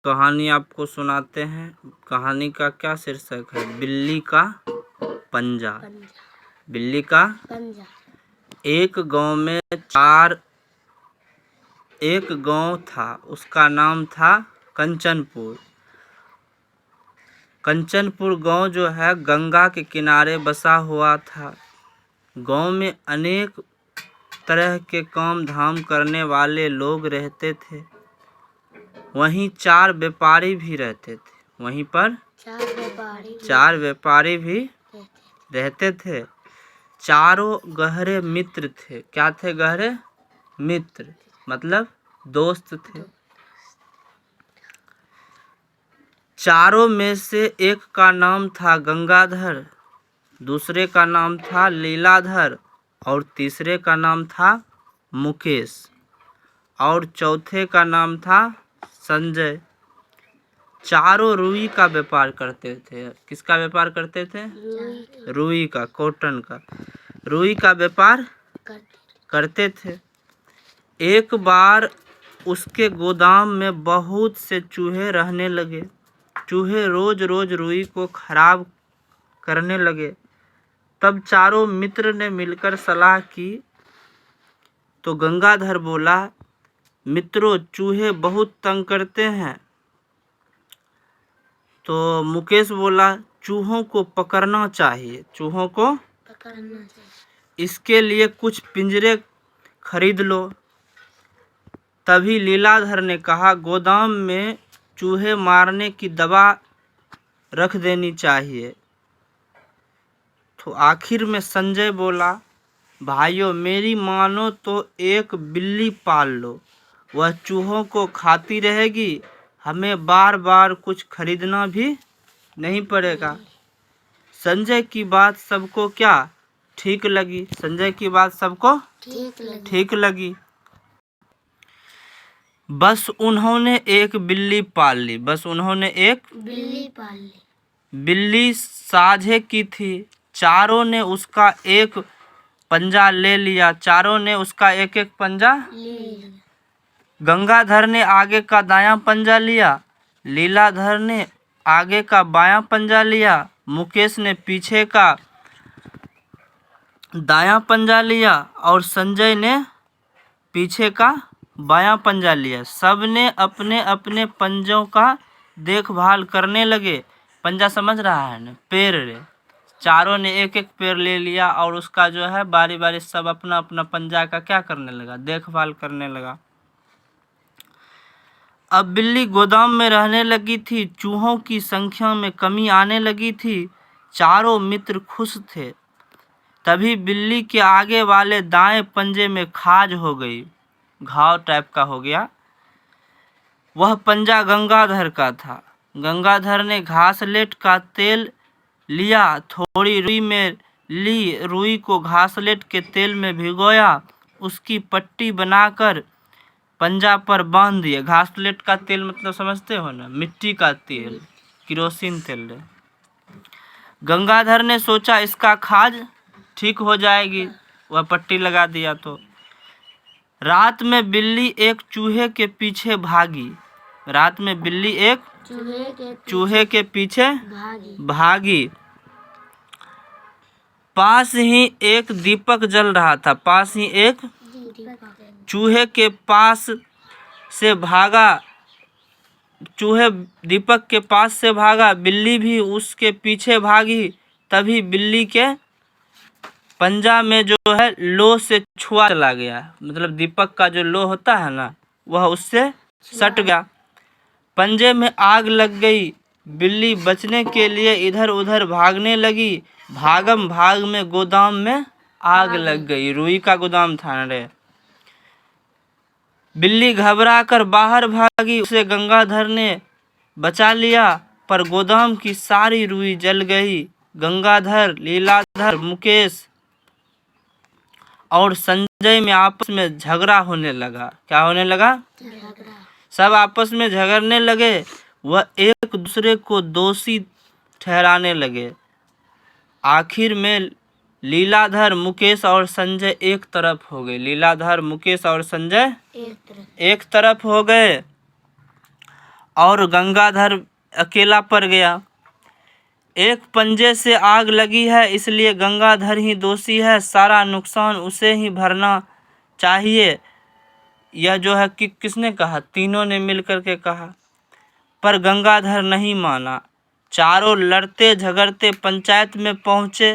कहानी आपको सुनाते हैं। कहानी का क्या शीर्षक है? बिल्ली का पंजा। बिल्ली का पंजा। एक गांव था, उसका नाम था कंचनपुर। कंचनपुर गांव जो है गंगा के किनारे बसा हुआ था। गांव में अनेक तरह के काम धाम करने वाले लोग रहते थे। वहीं चार व्यापारी भी रहते थे। वहीं पर चार व्यापारी भी रहते थे। चारों गहरे मित्र थे। क्या थे? गहरे मित्र, मतलब दोस्त थे। चारों में से एक का नाम था गंगाधर, दूसरे का नाम था लीलाधर और तीसरे का नाम था मुकेश और चौथे का नाम था संजय। चारों रुई का व्यापार करते थे। किसका व्यापार करते थे? रुई का, कॉटन का, रुई का व्यापार करते थे। एक बार उसके गोदाम में बहुत से चूहे रहने लगे। चूहे रोज रोज रुई को खराब करने लगे। तब चारों मित्र ने मिलकर सलाह की तो गंगाधर बोला, मित्रों, चूहे बहुत तंग करते हैं। तो मुकेश बोला, चूहों को पकड़ना चाहिए। चूहों को पकड़ना चाहिए, इसके लिए कुछ पिंजरे खरीद लो। तभी लीलाधर ने कहा, गोदाम में चूहे मारने की दवा रख देनी चाहिए। तो आखिर में संजय बोला, भाइयों, मेरी मानो तो एक बिल्ली पाल लो। वह चूहों को खाती रहेगी, हमें बार बार कुछ खरीदना भी नहीं पड़ेगा। संजय की बात सबको क्या ठीक लगी? संजय की बात सबको ठीक लगी। बस उन्होंने एक बिल्ली पाल ली। बिल्ली साझे की थी। चारों ने उसका एक पंजा ले लिया। गंगाधर ने आगे का दायां पंजा लिया, लीलाधर ने आगे का बायां पंजा लिया, मुकेश ने पीछे का दायां पंजा लिया और संजय ने पीछे का बायां पंजा लिया। सबने अपने अपने पंजों का देखभाल करने लगे। पंजा समझ रहा है ना? पैर रे। चारों ने एक एक पैर ले लिया और उसका जो है बारी बारी सब अपना अपना पंजा का क्या करने लगा? देखभाल करने लगा। अब बिल्ली गोदाम में रहने लगी थी। चूहों की संख्या में कमी आने लगी थी। चारों मित्र खुश थे। तभी बिल्ली के आगे वाले दाएं पंजे में खाज हो गई, घाव टाइप का हो गया। वह पंजा गंगाधर का था। गंगाधर ने घासलेट का तेल लिया, थोड़ी रुई में ली, रुई को घासलेट के तेल में भिगोया, उसकी पट्टी बनाकर पंजा पर बांध दिया। घासलेट का तेल मतलब समझते हो ना? मिट्टी का तेल, किरोसिन तेल। गंगाधर ने सोचा इसका खाज ठीक हो जाएगी, वह पट्टी लगा दिया। तो रात में बिल्ली एक चूहे के पीछे भागी। रात में बिल्ली एक चूहे के पीछे भागी। पास ही एक दीपक जल रहा था। पास ही एक चूहे के पास से भागा। चूहे दीपक के पास से भागा, बिल्ली भी उसके पीछे भागी। तभी बिल्ली के पंजा में जो है लो से छुआ चला गया, मतलब दीपक का जो लो होता है ना, वह उससे सट गया। पंजे में आग लग गई। बिल्ली बचने के लिए इधर उधर भागने लगी। भागम भाग में गोदाम में आग लग गई। रुई का गोदाम था ना रे। बिल्ली घबरा कर बाहर भागी। उसे गंगाधर ने बचा लिया, पर गोदाम की सारी रुई जल गई। गंगाधर, लीलाधर, मुकेश और संजय में आपस में झगड़ा होने लगा। क्या होने लगा? सब आपस में झगड़ने लगे। वह एक दूसरे को दोषी ठहराने लगे। आखिर में लीलाधर, मुकेश और संजय एक तरफ हो गए। लीलाधर, मुकेश और संजय एक तरफ हो गए और गंगाधर अकेला पड़ गया। एक पंजे से आग लगी है इसलिए गंगाधर ही दोषी है, सारा नुकसान उसे ही भरना चाहिए। यह जो है कि किसने कहा? तीनों ने मिलकर के कहा। पर गंगाधर नहीं माना। चारों लड़ते झगड़ते पंचायत में पहुँचे।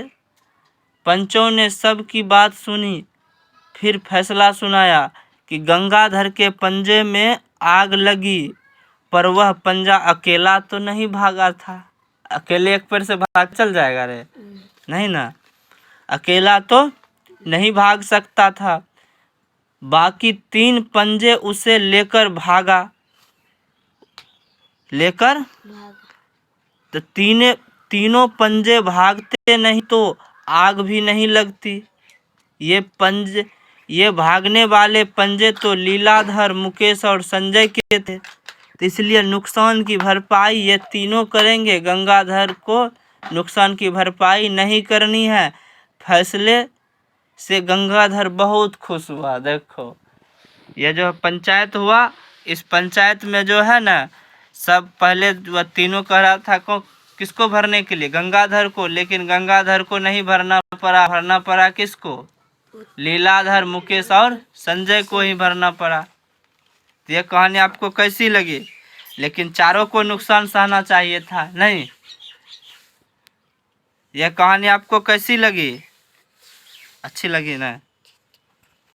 पंचों ने सबकी बात सुनी, फिर फैसला सुनाया कि गंगाधर के पंजे में आग लगी, पर वह पंजा अकेला तो नहीं भागा था। अकेले एक पेड़ से भाग चल जाएगा रे? नहीं ना, अकेला तो नहीं भाग सकता था। बाकी 3 पंजे उसे लेकर भागा। तो तीनों पंजे भागते नहीं तो आग भी नहीं लगती। ये भागने वाले पंजे तो लीलाधर, मुकेश और संजय के थे, तो इसलिए नुकसान की भरपाई ये तीनों करेंगे। गंगाधर को नुकसान की भरपाई नहीं करनी है। फैसले से गंगाधर बहुत खुश हुआ। देखो, ये जो पंचायत हुआ, इस पंचायत में जो है ना, सब पहले वह तीनों कह रहा था किसको भरने के लिए? गंगाधर को, लेकिन गंगाधर को नहीं भरना पड़ा किसको? लीलाधर, मुकेश और संजय को ही भरना पड़ा। तो यह कहानी आपको कैसी लगी? लेकिन चारों को नुकसान सहना चाहिए था, नहीं? यह कहानी आपको कैसी लगी? अच्छी लगी ना?